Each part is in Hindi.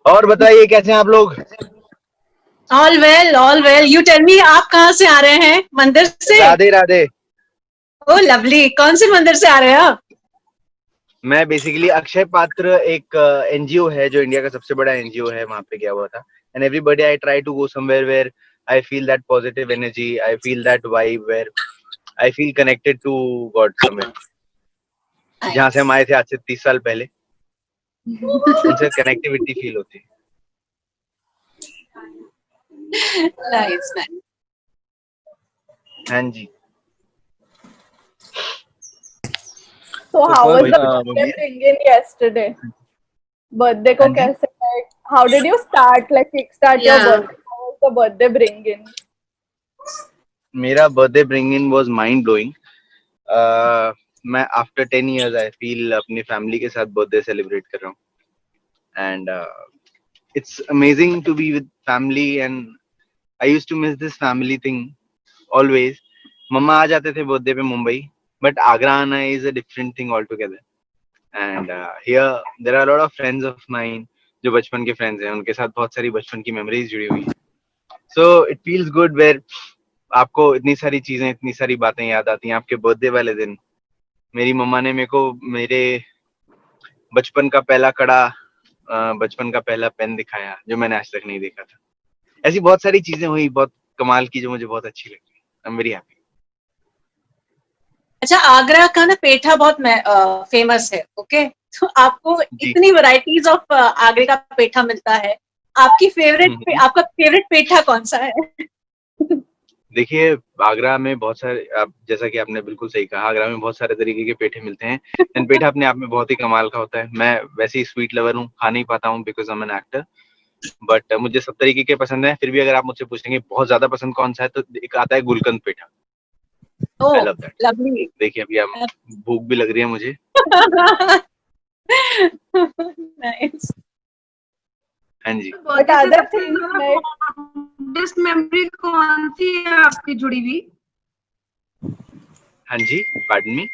और बताइए कैसे हैं आप लोग? All well, all well. You tell me, आप कहाँ से आ रहे हैं? मंदिर से? राधे राधे। ओ लवली, कौन से मंदिर से आ रहे हैं आप? मैं बेसिकली अक्षय पात्र एक एनजीओ है जो इंडिया का सबसे बड़ा एनजीओ है, वहां पे गया हुआ था। And everybody I try to go somewhere where I feel that positive energy, I feel that vibe, where I feel connected to God somewhere. जहाँ से हम आए थे आज से 30 साल पहले, उनसे कनेक्टिविटी फील होती है। Nice man. हाँ जी। So तो how कौन was the birthday बोलिए। bring-in yesterday? Birthday हाँ को जी। कैसे like how did you start like kickstart your Yeah. birthday? How was the birthday bring-in? मेरा birthday bring in was mind blowing. मैं आफ्टर 10 इयर्स आई फील अपनी फैमिली के साथ बर्थडे सेलिब्रेट कर रहा हूँ। And it's amazing to be with family, and I used to miss this family thing always. मम्मा आ जाते थे बर्थडे पे मुंबई, बट आगरा आना is a different thing altogether. And here there are a lot of friends of mine जो बचपन के फ्रेंड्स हैं, उनके साथ बहुत सारी बचपन की मेमोरीज जुड़ी हुई हैं। So it feels good where आपको इतनी सारी चीजें, इतनी सारी बातें याद आती हैं आपके बर्थडे वाले दिन। मेरी मम्मा ने मेरे को मेरे बचपन का पहला कड़ा, बचपन का पहला पेन दिखाया जो मैंने आज तक नहीं देखा था। ऐसी बहुत सारी चीजें हुई बहुत कमाल की जो मुझे बहुत अच्छी लगी। आई एम वेरी हैप्पी। अच्छा, आगरा का ना पेठा बहुत फेमस है। ओके, तो आपको जी। इतनी वैरायटीज ऑफ आगरे का पेठा मिलता है। आपका फेवरेट पेठा कौन सा है? देखिए, आगरा में बहुत सारे, आप जैसा कि आपने बिल्कुल सही कहा, आगरा में बहुत सारे तरीके के पेठे मिलते हैं। एंड पेठा अपने आप में बहुत ही कमाल का होता है। मैं वैसे ही स्वीट लवर हूँ, खा नहीं पाता हूँ because I am an actor, but मुझे सब तरीके के पसंद है। फिर भी अगर आप मुझसे पूछेंगे बहुत ज्यादा पसंद कौन सा है, तो एक आता है गुलकंद पेठा। ओ आई लव दैट। लवली। देखिए अभी हम भूख भी लग रही है मुझे। नाइस। हाँ जी। But बर्थडे से other सबसे things ज्यादा like फॉन्डेस्ट मेमोरी कौन सी है आपकी जुड़ी हुई? हाँ जी, pardon me.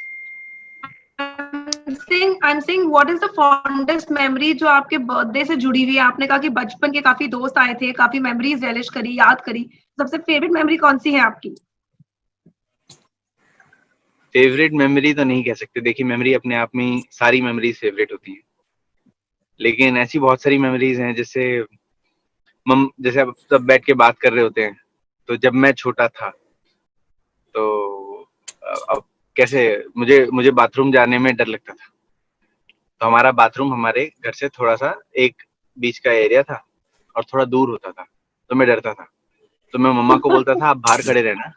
I'm saying what is the fondest memory जो आपके बर्थडे से जुड़ी हुई है? आपने कहा कि बचपन के काफी दोस्त आए थे, काफी मेमोरीज रिलिश करी, याद करी। सबसे फेवरेट मेमोरी कौन सी है आपकी? फेवरेट मेमोरी तो नहीं कह सकते। देखिए, मेमोरी अपने आप में सारी मेमोरीज फेवरेट होती हैं, लेकिन ऐसी बहुत सारी मेमोरीज हैं जैसे अब सब बैठ के बात कर रहे होते हैं, तो जब मैं छोटा था तो अब कैसे मुझे मुझे बाथरूम जाने में डर लगता था। तो हमारा बाथरूम हमारे घर से थोड़ा सा एक बीच का एरिया था और थोड़ा दूर होता था, तो मैं डरता था। तो मैं मम्मा को बोलता था आप बाहर खड़े रहना,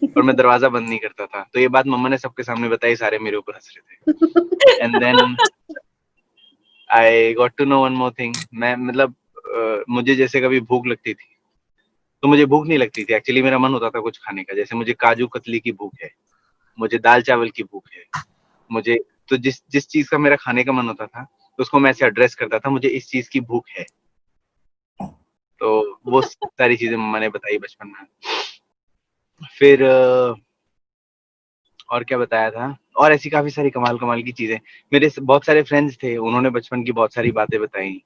और मैं दरवाजा बंद नहीं करता था। तो ये बात मम्मा ने सबके सामने बताई, सारे मेरे ऊपर हंस रहे थे। And then I got to know one more thing. मैं मतलब मुझे जैसे कभी भूख लगती थी तो मुझे भूख नहीं लगती थी, एक्चुअली मेरा मन होता था कुछ खाने का। जैसे मुझे काजू कतली की भूख है, मुझे दाल चावल की भूख है, मुझे तो जिस जिस चीज का मेरा खाने का मन होता था तो उसको मैं ऐसे एड्रेस करता था, मुझे इस चीज की भूख है। तो वो सारी चीजें मम्मा ने बताई बचपन में। फिर और क्या बताया था, और ऐसी काफी सारी कमाल कमाल की चीजें। मेरे बहुत सारे फ्रेंड्स थे, उन्होंने बचपन की बहुत सारी बातें बताई।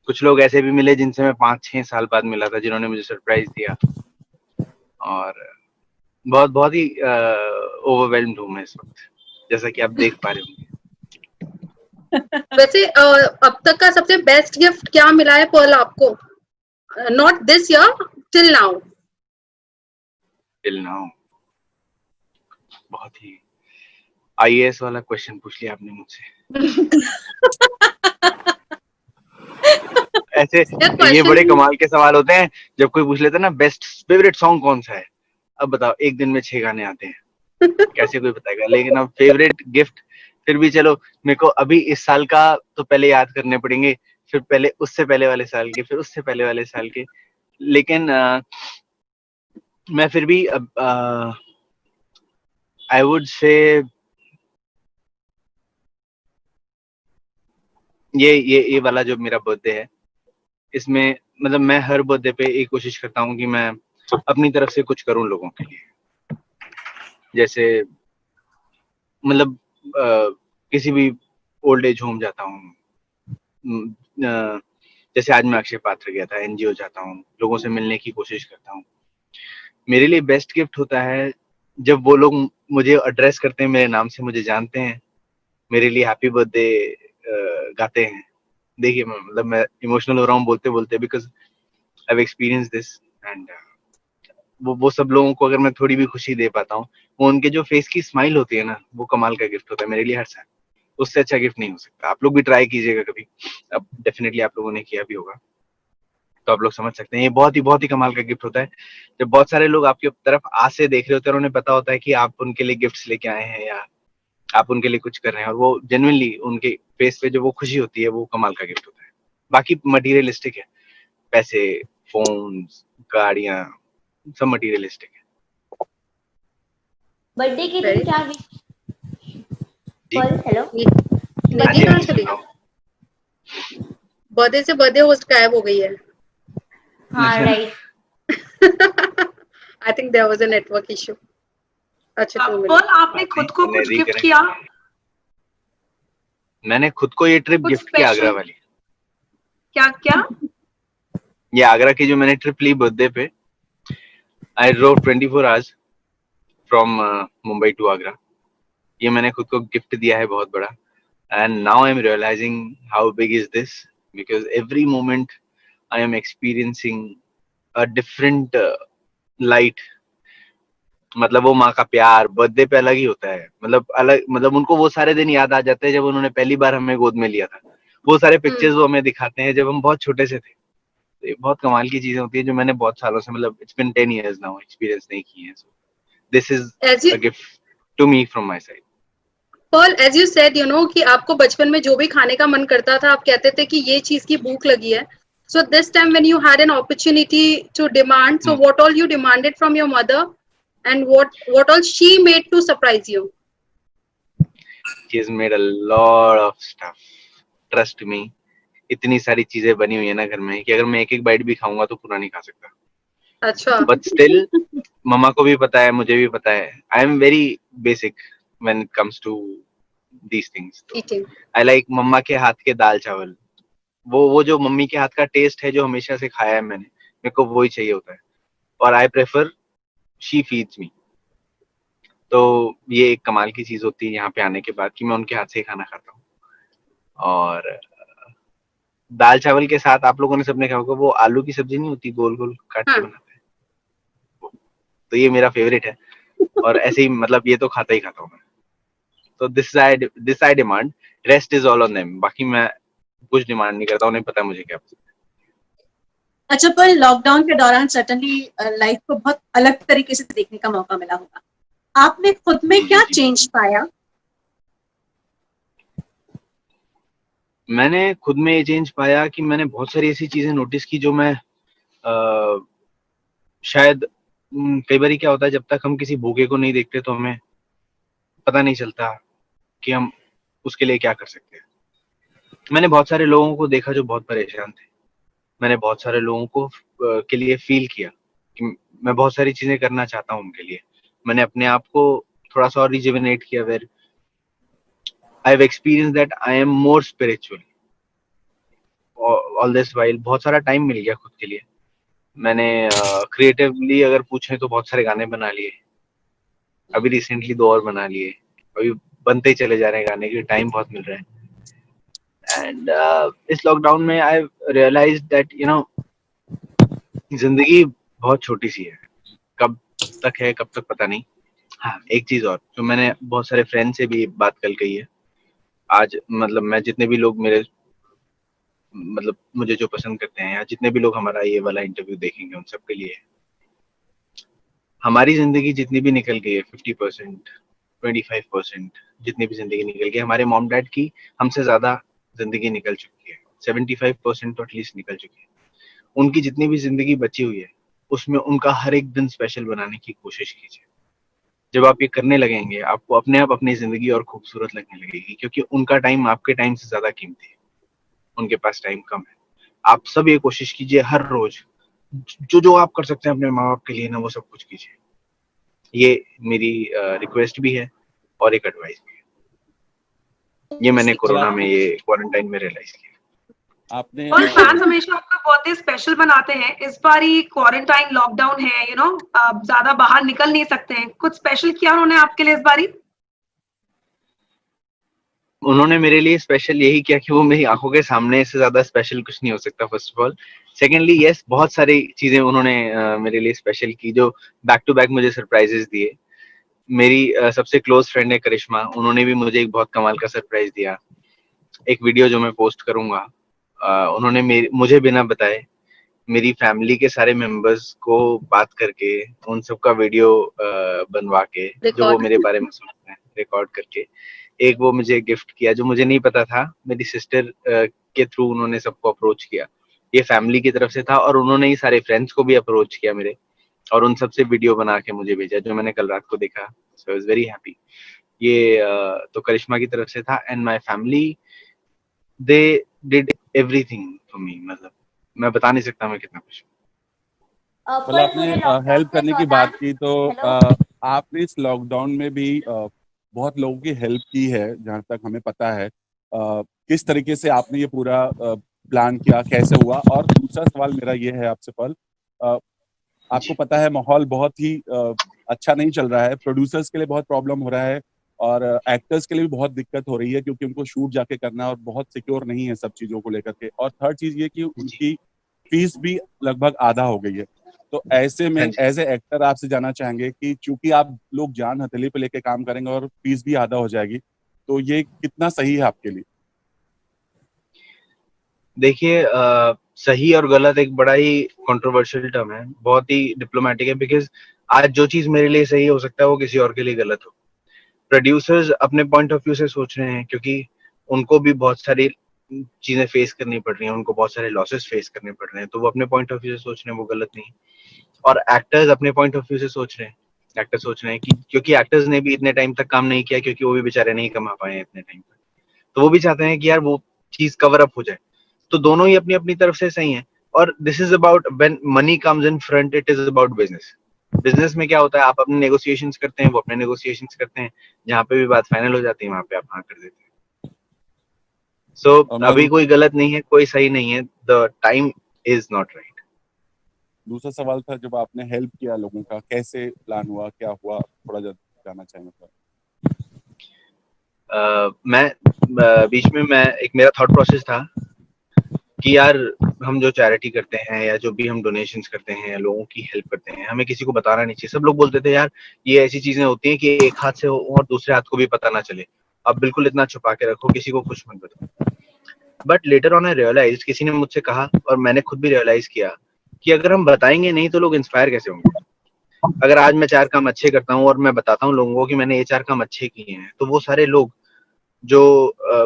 कुछ लोग ऐसे भी मिले जिनसे मैं 5-6 साल बाद मिला था, जिन्होंने मुझे सरप्राइज दिया। और बहुत बहुत ही ओवरवेल्म्ड हूँ मैं इस वक्त, जैसा कि आप देख पा रहे होंगे। वैसे अब तक का सबसे बेस्ट गिफ्ट क्या मिला है पर्ल आपको? Not this year, till now. Till now बहुत ही आईएएस वाला क्वेश्चन पूछ लिया आपने मुझसे। ऐसे ये बड़े कमाल के सवाल होते हैं जब कोई पूछ लेता है ना बेस्ट फेवरेट सॉन्ग कौन सा है। अब बताओ, एक दिन में 6 गाने आते हैं, कैसे कोई बताएगा। लेकिन अब फेवरेट गिफ्ट, फिर भी चलो मेरे को अभी इस साल का तो पहले याद करने पड़ेंगे, फिर पहले उससे पहले वाले साल के, फिर उससे पहले वाले साल के। लेकिन मैं फिर भी आई वुड से ये वाला जो मेरा बर्थडे है, इसमें मतलब मैं हर बर्थडे पे एक कोशिश करता हूँ कि मैं अपनी तरफ से कुछ करूँ लोगों के लिए। जैसे मतलब किसी भी ओल्ड एज होम जाता हूँ, जैसे आज मैं अक्षय पात्र गया था, एनजीओ जाता हूँ, लोगों से मिलने की कोशिश करता हूँ। मेरे लिए बेस्ट गिफ्ट होता है जब वो लोग मुझे एड्रेस करते हैं मेरे नाम से, मुझे जानते हैं, मेरे लिए हैप्पी बर्थडे गाते हैं। देखिए मतलब मैं इमोशनल हो रहा हूँ बोलते बोलते, because I have experience this. And वो सब लोगों को अगर मैं थोड़ी भी खुशी दे पाता हूँ, वो उनके जो फेस की स्माइल होती है ना, वो कमाल का गिफ्ट होता है मेरे लिए हर साल। उससे अच्छा गिफ्ट नहीं हो सकता। आप लोग भी ट्राई कीजिएगा कभी, अब डेफिनेटली आप लोगों ने किया भी होगा, तो आप लोग समझ सकते हैं। ये बहुत ही कमाल का गिफ्ट होता है जब बहुत सारे लोग आपकी तरफ आस से देख रहे होते हैं और उन्हें पता होता है कि आप उनके लिए गिफ्ट्स लेके आए हैं या आप उनके लिए कुछ कर रहे हैं, और वो जेन्युइनली उनके फेस पे जो वो खुशी होती है, वो कमाल का गिफ्ट होता है। बाकी मटीरियलिस्टिक है, पैसे, फोन्स, गाड़ियां, सब मटीरियलिस्टिक है। बर्थडे के Very- दिन क्या विश? जी हेलो, निधि कहाँ चली? बर्थडे से बर्थडे होस्ट गायब हो गई है। हाँ right. I think there was a network issue. अच्छा 2 मिनट। पर्ल, आपने खुद को कुछ गिफ्ट किया? मैंने खुद को ये ट्रिप कुछ गिफ्ट किया, special? आगरा वाली। क्या क्या? ये आगरा की जो मैंने ट्रिप ली बर्थडे पे, I drove 24 hours from Mumbai to Agra. ये मैंने खुद को गिफ्ट दिया है बहुत बड़ा। And now I am realising how big is this, because every moment I am experiencing a different light. मतलब वो माँ का प्यार बर्थडे पे अलग ही होता है, मतलब अलग, मतलब उनको वो सारे दिन याद आ जाते हैं जब उन्होंने पहली बार हमें गोद में लिया था। वो सारे पिक्चर्स वो हमें दिखाते हैं जब हम बहुत छोटे से थे। तो ये बहुत कमाल की चीजें होती है जो मैंने बहुत सालों से, मतलब it's been 10 years now, experience नहीं की है। So this is As you a gift to me from my side. Paul, as you said, कि आपको बचपन में जो भी खाने का मन करता था, आप कहते थे कि ये चीज की भूख लगी है. So this time when you had an opportunity to demand, so what all you demanded from your mother, and what all she made to surprise you? She has made a lot of stuff. Trust me, इतनी सारी चीजें बनी हुई है ना घर में कि अगर मैं एक एक बाइट भी खाऊंगा तो पूरा नहीं खा सकता। अच्छा. बट स्टिल मम्मा को भी पता है, मुझे भी पता है, I am very basic when it comes to these things. Eating. I like मम्मा के हाथ के दाल चावल। वो जो मम्मी के हाथ का टेस्ट है जो हमेशा से खाया है मैंने, मेरे को वही चाहिए होता है। और आई प्रेफर शी फीड्स मी। तो ये एक कमाल की चीज होती है यहाँ पे आने के बाद कि मैं उनके हाथ से ही खाना खाता हूँ। और दाल चावल के साथ आप लोगों ने सबने खाया होगा वो आलू की सब्जी नहीं होती, गोल गोल काट के हाँ. बनाते हैं, तो ये मेरा फेवरेट है। और ऐसे ही मतलब ये तो खाता ही खाता हूँ मैं। तो this I demand, rest is all on them. बाकी मैं कुछ डिमांड नहीं करता, उन्हें पता है मुझे क्या पसंद है। अच्छा, पर लॉकडाउन के दौरान सर्टनली लाइफ को बहुत अलग तरीके से देखने का मौका मिला होगा। आपने खुद में जी, क्या जी। चेंज पाया? मैंने खुद में ये चेंज पाया कि मैंने बहुत सारी ऐसी चीजें नोटिस की जो मैं शायद कई बार क्या होता है, जब तक हम किसी भूखे को नहीं देखते तो हमें पता नहीं चलता कि हम उसके लिए क्या कर सकते हैं। मैंने बहुत सारे लोगों को देखा जो बहुत परेशान थे। मैंने बहुत सारे लोगों को के लिए फील किया कि मैं बहुत सारी चीजें करना चाहता हूँ उनके लिए। मैंने अपने आप को थोड़ा सा और रिजुविनेट किया, where I have experience that I am more spiritual all this while. बहुत सारा टाइम मिल गया खुद के लिए। मैंने क्रिएटिवली अगर पूछे तो बहुत सारे गाने बना लिए। अभी रिसेंटली 2 और बना लिए, अभी बनते ही चले जा रहे हैं गाने के, टाइम बहुत मिल रहा है। एंड इस लॉकडाउन में आई रियलाइज्ड दैट जिंदगी बहुत छोटी सी है, कब तक है कब तक पता नहीं। हाँ, एक चीज और जो मैंने बहुत सारे फ्रेंड से भी बात कल कही है आज, मतलब मैं जितने भी लोग मेरे मतलब मुझे जो पसंद करते हैं या जितने भी लोग हमारा ये वाला इंटरव्यू देखेंगे उन सबके लिए, हमारी जिंदगी जितनी भी निकल गई है 50%, 25%, जितनी भी जिंदगी निकल गई, हमारे मॉम डैड की हमसे ज्यादा जिंदगी निकल चुकी है। 75% तो एटलीस्ट निकल चुकी है। उनकी जितनी भी जिंदगी बची हुई है उसमें उनका हर एक दिन स्पेशल बनाने की कोशिश कीजिए। जब आप ये करने लगेंगे आपको अपने आप अपनी जिंदगी और खूबसूरत लगने लगेगी, क्योंकि उनका टाइम आपके टाइम से ज्यादा कीमती है, उनके पास टाइम कम है। आप सब ये कोशिश कीजिए हर रोज जो आप कर सकते हैं अपने माँ बाप के लिए ना, वो सब कुछ कीजिए। ये मेरी रिक्वेस्ट भी है और एक एडवाइस भी है। ये मैंने कोरोना में, ये क्वारंटाइन में रियलाइज किया। आपने और फैंस हमेशा आपका बर्थडे स्पेशल बनाते हैं, इस बार ही क्वारंटाइन लॉकडाउन है, ज्यादा बाहर निकल नहीं सकते हैं, कुछ स्पेशल किया उन्होंने आपके लिए इस बारी? उन्होंने मेरे लिए स्पेशल यही किया कि वो मेरी आंखों के सामने, से ज्यादा स्पेशल कुछ नहीं हो सकता first of all. Secondly yes, बहुत सारी चीजें उन्होंने मेरे लिए स्पेशल की, जो बैक टू बैक मुझे सरप्राइजेस दिए। मेरी सबसे क्लोज फ्रेंड है करिश्मा, उन्होंने भी मुझे एक बहुत कमाल का सरप्राइज दिया। एक वीडियो जो मैं पोस्ट करूंगा, उन्होंने मुझे बिना बताए मेरी फैमिली के सारे मेंबर्स को बात करके उन सबका वीडियो बनवा के, जो वो मेरे बारे में सोचते हैं, रिकॉर्ड करके एक वो मुझे गिफ्ट किया, जो मुझे नहीं पता था। मेरी सिस्टर के थ्रू उन्होंने सबको अप्रोच किया, ये फैमिली की तरफ से था, और उन्होंने ही सारे फ्रेंड्स को भी अप्रोच किया मेरे, और उन सबसे वीडियो बना के मुझे भेजा, जो मैंने कल रात को देखा। सो आई वाज वेरी हैप्पी। ये तो करिश्मा की तरफ से था, and my family they did everything for me. मतलब मैं बता नहीं सकता मैं कितना खुश हूँ। मतलब आपने हेल्प करने की बात की, तो आपने इस लॉकडाउन में भी बहुत लोगों की हेल्प की है, जहाँ तक हमें पता है। किस तरीके से आपने ये पूरा प्लान किया, कैसे हुआ? और दूसरा सवाल मेरा ये है आपसे पल, आपको पता है माहौल बहुत ही अच्छा नहीं चल रहा है, प्रोड्यूसर्स के लिए बहुत प्रॉब्लम हो रहा है, और एक्टर्स के लिए भी बहुत दिक्कत हो रही है, क्योंकि उनको शूट जाके करना और बहुत सिक्योर नहीं है सब चीज़ों को लेकर के। और थर्ड चीज़ ये कि उनकी फीस भी लगभग आधा हो गई है। तो ऐसे में एज ए एक्टर आपसे जानना चाहेंगे कि चूंकि आप लोग जान हथेली पे लेके काम करेंगे और फीस भी आधा हो जाएगी, तो ये कितना सही है आपके लिए? देखिए, सही और गलत एक बड़ा ही कंट्रोवर्शियल टर्म है, बहुत ही डिप्लोमेटिक है, बिकॉज आज जो चीज मेरे लिए सही हो सकता है वो किसी और के लिए गलत हो। प्रोड्यूसर्स अपने पॉइंट ऑफ व्यू से सोच रहे हैं, क्योंकि उनको भी बहुत सारी चीजें फेस करनी पड़ रही हैं, उनको बहुत सारे लॉसेस फेस करने पड़ रहे हैं, तो वो अपने पॉइंट ऑफ व्यू से सोच रहे हैं, वो गलत नहीं। और एक्टर्स अपने पॉइंट ऑफ व्यू से सोच रहे हैं, एक्टर सोच रहे हैं कि क्योंकि एक्टर्स ने भी इतने टाइम तक काम नहीं किया, क्योंकि वो भी बेचारे नहीं कमा पाए हैं इतने टाइम तक, तो वो भी चाहते हैं कि यार वो चीज कवर अप हो जाए। तो दोनों ही अपनी अपनी तरफ से सही हैं। और this is about when money comes in front, it is about business. Business में क्या होता है, आप अपने नेगोशिएशंस करते हैं, वो अपने नेगोशिएशंस करते हैं, जहाँ पे भी बात फाइनल हो जाती है वहां पे आप हाँ कर देते हैं। सो अभी कोई गलत नहीं है, कोई सही नहीं है, the time is not right. दूसरा सवाल था, जब आपने हेल्प किया लोगों का, कैसे प्लान हुआ, क्या हुआ, थोड़ा जानना चाहेंगे। मैं बीच में एक मेरा थॉट प्रोसेस था कि यार हम जो चैरिटी करते हैं या जो भी हम डोनेशंस करते हैं या लोगों की हेल्प करते हैं, हमें किसी को बताना नहीं चाहिए। सब लोग बोलते थे यार ये ऐसी चीजें होती हैं कि एक हाथ से हो और दूसरे हाथ को भी पता ना चले, अब बिल्कुल इतना छुपा के रखो, किसी को कुछ मत बताओ। But later on I realise, किसी ने मुझसे कहा और मैंने खुद भी रियलाइज किया कि अगर हम बताएंगे नहीं तो लोग इंस्पायर कैसे होंगे। अगर आज मैं 4 काम अच्छे करता हूँ और मैं बताता हूँ लोगों को कि मैंने ये 4 काम अच्छे किए हैं, तो वो सारे लोग जो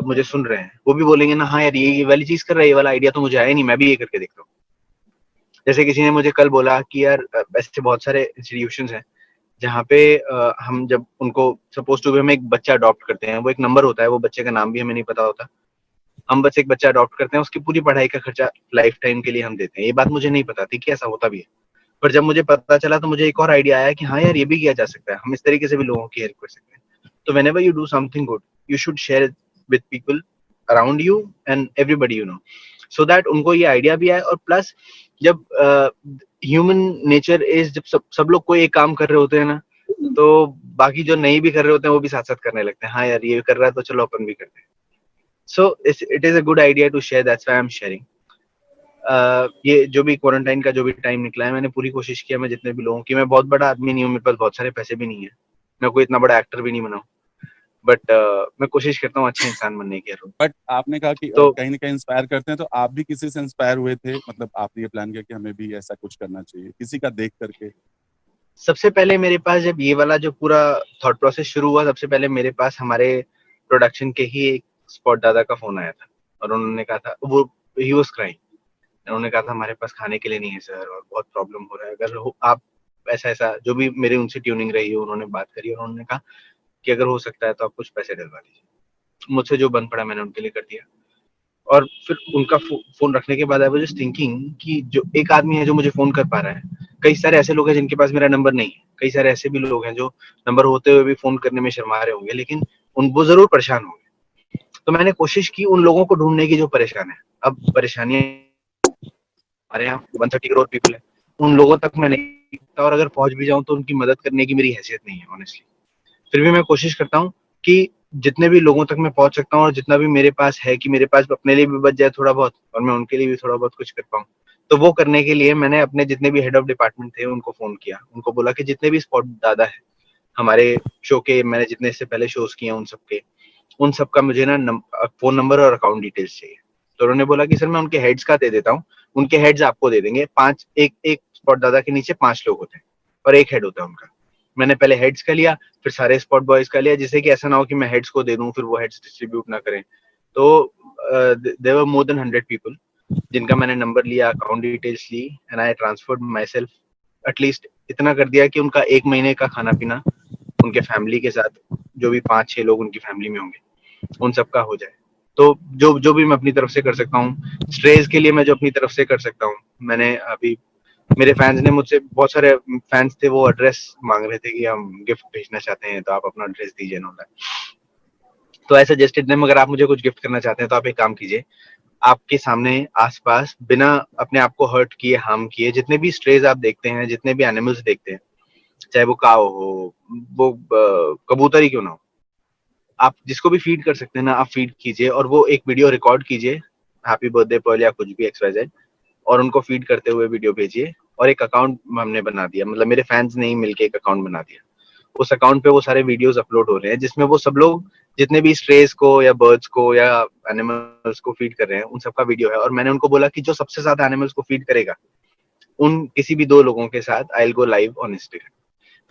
मुझे सुन रहे हैं वो भी बोलेंगे ना, हाँ यार ये वाली चीज कर रहा है, ये वाला आइडिया तो मुझे आया नहीं, मैं भी ये करके देखता हूँ। जैसे किसी ने मुझे कल बोला कि यार ऐसे बहुत सारे इंस्टीट्यूशंस हैं जहाँ पे हम जब उनको सपोज टू भी हम एक बच्चा अडॉप्ट करते हैं, वो एक नंबर होता है, वो बच्चे का नाम भी हमें नहीं पता होता, हम बस एक बच्चा अडॉप्ट करते हैं, उसकी पूरी पढ़ाई का खर्चा लाइफ टाइम के लिए हम देते हैं। ये बात मुझे नहीं पता थी कि ऐसा होता भी है, पर जब मुझे पता चला तो मुझे एक और आइडिया आया कि हाँ यार ये भी किया जा सकता है, हम इस तरीके से भी लोगों की हेल्प कर सकते हैं। तो whenever you do something good, you should share it with people around you and everybody you know, so that उनको ये आइडिया भी आए। और प्लस जब ह्यूमन नेचर इज, जब सब लोग कोई एक काम कर रहे होते हैं ना, तो बाकी जो नहीं भी कर रहे होते हैं वो भी साथ साथ करने लगते हैं, हाँ यार ये कर रहा है तो चलो अपन भी करते हैं। So it is a good idea to share, that's why I am sharing. ये जो भी क्वारंटाइन का जो भी टाइम निकला है, मैंने पूरी कोशिश किया, मैं जितने भी लोगों की, मैं बहुत बड़ा आदमी नहीं हूँ, मेरे पास बहुत सारे पैसे भी नहीं है, मैं कोई इतना बड़ा एक्टर भी नहीं बना हूँ, बट मैं कोशिश करता हूँ अच्छा इंसान बनने की। बट आपने कहा कि तो कहीं ना कहीं इंस्पायर करते हैं, तो आप भी किसी से इंस्पायर हुए थे? मतलब आपने ये प्लान किया कि हमें भी ऐसा कुछ करना चाहिए, किसी का देख करके? सबसे पहले मेरे पास जब ये वाला जो पूरा थॉट प्रोसेस शुरू हुआ, सबसे पहले मेरे पास हमारे प्रोडक्शन के ही एक स्पॉट दादा का फोन आया था, और उन्होंने कहा था, वो ही वाज क्राइंग, उन्होंने कहा था हमारे पास खाने के लिए नहीं है सर, और बहुत प्रॉब्लम हो रहा है, अगर आप ऐसा जो भी मेरी उनसे ट्यूनिंग रही है, उन्होंने बात करी और उन्होंने कहा कि अगर हो सकता है तो आप कुछ पैसे डलवा दीजिए। मुझसे जो बन पड़ा मैंने उनके लिए कर दिया। और फिर उनका फोन रखने के बाद आई वाज जस्ट थिंकिंग कि जो एक आदमी है जो मुझे फोन कर पा रहा है, कई सारे ऐसे लोग हैं जिनके पास मेरा नंबर नहीं है, कई सारे ऐसे भी लोग हैं जो नंबर होते हुए भी फोन करने में शर्मा रहे होंगे, लेकिन वो जरूर परेशान होंगे। तो मैंने कोशिश की उन लोगों को ढूंढने की जो परेशान है। अब परेशानियां हमारे यहाँ 130 करोड़ पीपल है, उन लोगों तक मैं नहीं पहुंचता, और अगर पहुंच भी जाऊं तो उनकी मदद करने की मेरी हैसियत नहीं है ऑनेस्टली। फिर भी मैं कोशिश करता हूँ कि जितने भी लोगों तक मैं पहुंच सकता हूँ और जितना भी मेरे पास है कि मेरे पास अपने लिए भी बच जाए थोड़ा बहुत और मैं उनके लिए भी थोड़ा बहुत कुछ कर पाऊँ, तो वो करने के लिए मैंने अपने जितने भी हेड ऑफ डिपार्टमेंट थे उनको फोन किया, उनको बोला कि जितने भी स्पॉट दादा है हमारे शो के, मैंने जितने इससे पहले शोज किए उन सब का मुझे ना फोन नंबर और अकाउंट डिटेल्स चाहिए। तो उन्होंने बोला कि सर मैं उनके हेड्स का दे देता हूँ, उनके हेड्स आपको दे देंगे। एक स्पॉट दादा के नीचे 5 लोग होते हैं और एक हेड होता है उनका। मैंने पहले हेड्स का लिया, फिर सारे स्पॉट बॉयज का लिया, जिससे कि ऐसा ना हो कि मैं हेड्स को दे दूं फिर वो हेड्स डिस्ट्रीब्यूट ना करें। तो there were more than 100 people जिनका मैंने नंबर लिया, अकाउंट डिटेल्स ली, and I transferred myself. At least इतना कर दिया कि उनका 1 महीने का खाना पीना उनके फैमिली के साथ, जो भी 5-6 लोग उनकी फैमिली में होंगे, उन सबका हो जाए। तो जो भी मैं अपनी तरफ से कर सकता हूँ, स्ट्रेस के लिए मैं जो अपनी तरफ से कर सकता हूँ, मैंने अभी मेरे फैंस ने मुझसे, बहुत सारे फैंस थे वो एड्रेस मांग रहे थे कि हम गिफ्ट भेजना चाहते हैं तो आप अपना एड्रेस दीजिए ना। तो आई सजेस्टेड देम अगर आप मुझे कुछ गिफ्ट करना चाहते हैं तो आप एक काम कीजिए, आपके सामने आसपास बिना अपने आप को हर्ट किए, हार्म किए, जितने भी स्ट्रेज आप देखते हैं, जितने भी एनिमल्स देखते हैं, चाहे वो काव हो, वो कबूतर ही क्यों ना हो, आप जिसको भी फीड कर सकते हैं ना, आप फीड कीजिए और वो एक वीडियो रिकॉर्ड कीजिए, हैप्पी बर्थडे पर्ल या कुछ भी XYZ, और उनको फीड करते हुए वीडियो भेजिए। और एक अकाउंट हमने बना दिया, मतलब मेरे फैंस ने ही मिलके एक अकाउंट बना दिया, उस अकाउंट पे वो सारे वीडियोस अपलोड हो रहे हैं जिसमें वो सब लोग जितने भी स्ट्रेस को या बर्ड्स को या एनिमल्स को फीड कर रहे हैं उन सबका वीडियो है। और मैंने उनको बोला कि जो सबसे ज्यादा एनिमल्स को फीड करेगा उन किसी भी 2 लोगों के साथ I will go live on Instagram.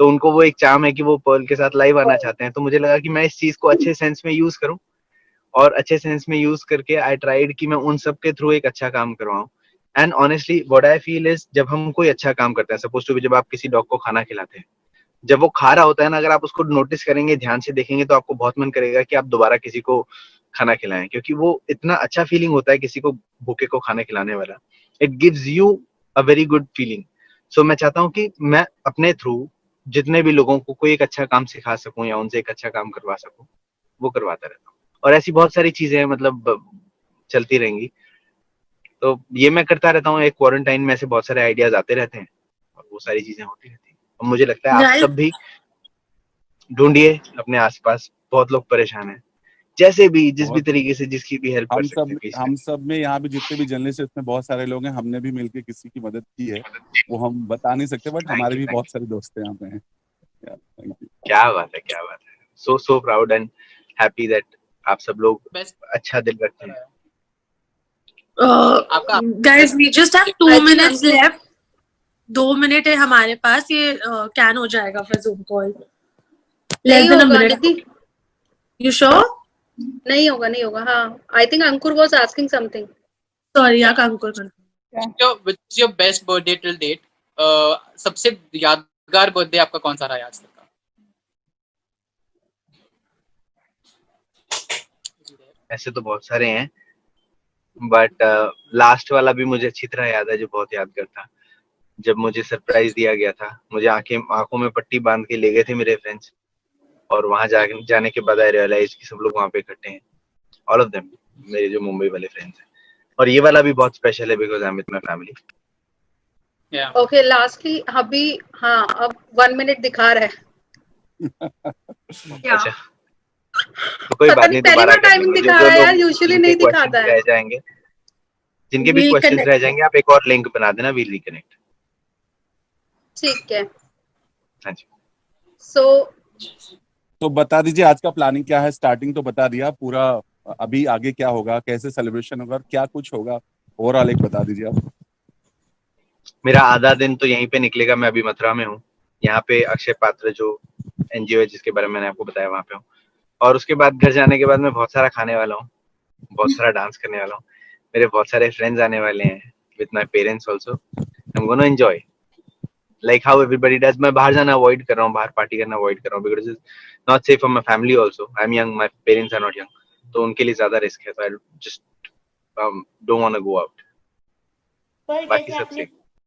तो उनको वो एक चाम है कि वो पर्ल के साथ लाइव आना चाहते हैं, तो मुझे लगा कि मैं इस चीज को अच्छे सेंस में यूज करूं, और अच्छे सेंस में यूज करके आई ट्राइड कि मैं उन सब के थ्रू एक अच्छा काम करवाऊं। And honestly what I feel is, जब हम कोई अच्छा काम करते हैं, सपोज टू बी जब आप किसी डॉग को खाना खिलाते हैं, जब वो खा रहा होता है ना, अगर आप उसको नोटिस करेंगे, ध्यान से देखेंगे, तो आपको बहुत मन करेगा कि आप दोबारा किसी को खाना खिलाएं, क्योंकि वो इतना अच्छा फीलिंग होता है किसी को भूखे को खाना खिलाने वाला। It gives you a very good feeling. So मैं चाहता हूँ कि मैं अपने थ्रू जितने भी लोगों को कोई एक अच्छा काम सिखा सकूं या उनसे एक अच्छा काम करवा सकूं, वो करवाता रहता हूँ। और ऐसी बहुत सारी चीजें हैं, मतलब चलती रहेंगी। तो ये मैं करता रहता हूँ। एक क्वारंटाइन में ऐसे बहुत सारे आइडियाज आते रहते हैं और वो सारी चीजें होती रहती हैं। और मुझे लगता है आप सब भी ढूंढिए अपने आसपास, बहुत लोग परेशान हैं, जैसे भी जिस भी तरीके से जिसकी भी हेल्प कर सकते हैं। हम सब में यहाँ पे जितने भी जर्नलिस्ट है उसमें बहुत सारे लोग हैं, हमने भी मिलके किसी की मदद की है, वो हम बता नहीं सकते, बट हमारे भी बहुत सारे दोस्त यहाँ पे हैं। क्या बात है, क्या बात है। So proud and happy that आप सब लोग अच्छा दिल रखते हैं। Guys we just have 2 minutes left. 2 minute है हमारे पास, ये कैन हो जाएगा फिर जूम कॉल। नहीं होगा दीदी, यू श्योर? नहीं होगा हाँ। I think Ankur was asking something. Sorry यार, अंकुर Which is your best birthday till date? सबसे यादगार बर्थडे आपका कौन सा रहा आज तक का? ऐसे तो बहुत सारे हैं, बट लास्ट वाला भी मुझे अच्छी तरह याद है, जो बहुत यादगार था। जब मुझे सरप्राइज दिया गया था, मुझे आंखों में पट्टी बांध के ले गए थे मेरे फ्रेंड्स, और वहां जाने के बाद आई रियलाइज कि सब लोग वहां पे इकट्ठे हैं, ऑल ऑफ देम, मेरे जो मुंबई वाले फ्रेंड्स हैं। और ये वाला भी बहुत स्पेशल है because I am with my family. Okay, lastly अभी हाँ अब 1 मिनट दिखा रहा है। अच्छा, तो कोई बात नहीं, पहली बार टाइमिंग दिखा रहा है यार, यूजुअली नहीं दिखाता है। रह जाएंगे, जिनके भी क्वेश्चंस रह जाएंगे, आप एक और लिंक बना देना, वील रिकनेक्ट। ठीक है। हाँ जी। तो बता दीजिए आज का प्लानिंग क्या है? स्टार्टिंग तो बता दिया, पूरा अभी आगे क्या होगा, कैसे सेलिब्रेशन होगा, क्या कुछ होगा, ओवरऑल एक बता दीजिए आप। मेरा आधा दिन तो यहीं पे निकलेगा, मैं अभी मथुरा में हूँ। यहाँ पे अक्षय पात्र जो NGO है जिसके बारे में मैंने आपको बताया, वहाँ पे हूँ। और उसके बाद घर जाने के बाद मैं बहुत सारा खाने वाला हूँ, बहुत सारा डांस करने वाला हूँ, मेरे बहुत सारे फ्रेंड्स आने वाले हैं with my parents also. I am gonna enjoy like how everybody does. मैं बाहर जाना अवॉइड कर रहा हूँ, बाहर पार्टी करना अवॉइड कर रहा हूँ, because it's not safe for my family also. I am young, my parents are not young, तो उनके लिए ज्यादा रिस्क है, तो I just don't want to go out. बाकी सब ठीक।